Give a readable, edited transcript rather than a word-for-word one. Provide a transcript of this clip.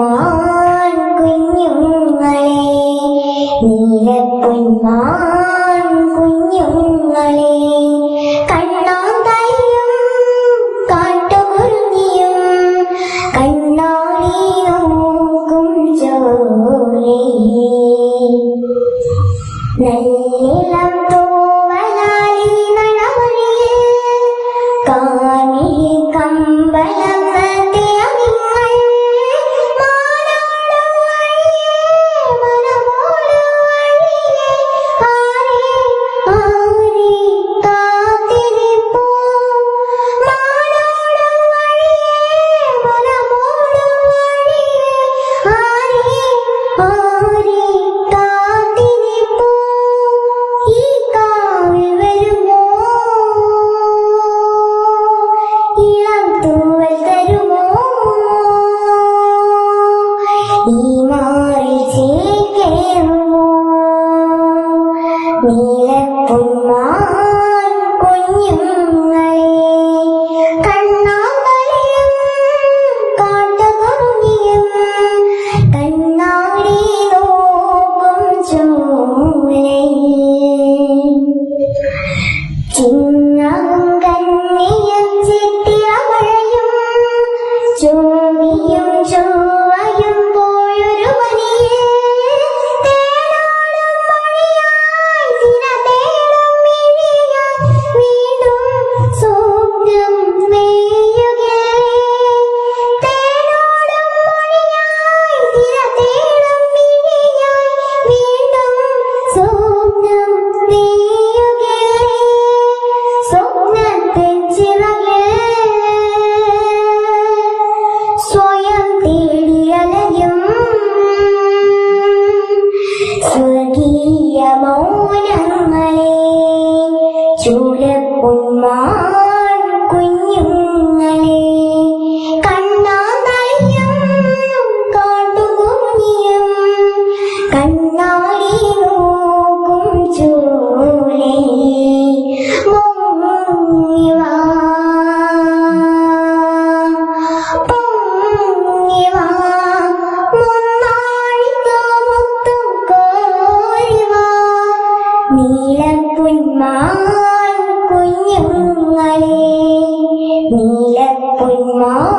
നീലപ്പൊന്മാൻ കുഞ്ഞുങ്ങളെ നീലപ്പൊന്മാൻ കുഞ്ഞുങ്ങളെ കണ്ണാന്തയും കാട്ടുകുരുങ്ങിയും കണ്ണാടി നോക്കും ചോരേ നല്ലിളം തോവലാലി നടവഴിയിൽ കാനി കമ്പളം നീലപ്പൊന്മാൻ കുഞ്ഞുങ്ങളെ കണ്ണാന്തയും കാട്ടുകുരുങ്ങിയും കണ്ണാടി നോക്കും ചോരേ ചിങ്ങവും കന്നിയും ചിത്തിരമഴയും ചോമിയും ചൊവ്വയും പോയൊരു മനിയെ മൗനങ്ങളെ ചൂലപ്പൊന്മാൻ കുഞ്ഞുങ്ങളെ കണ്ണാന്തയും കാട്ടുകുരുങ്ങിയും കണ്ണാടി നോക്കും ചോരേ പൊങ്ങിവാ പൊങ്ങിവാ നീലപ്പൊന്മാൻ കുഞ്ഞുങ്ങളെ നീലപ്പൊന്മാൻ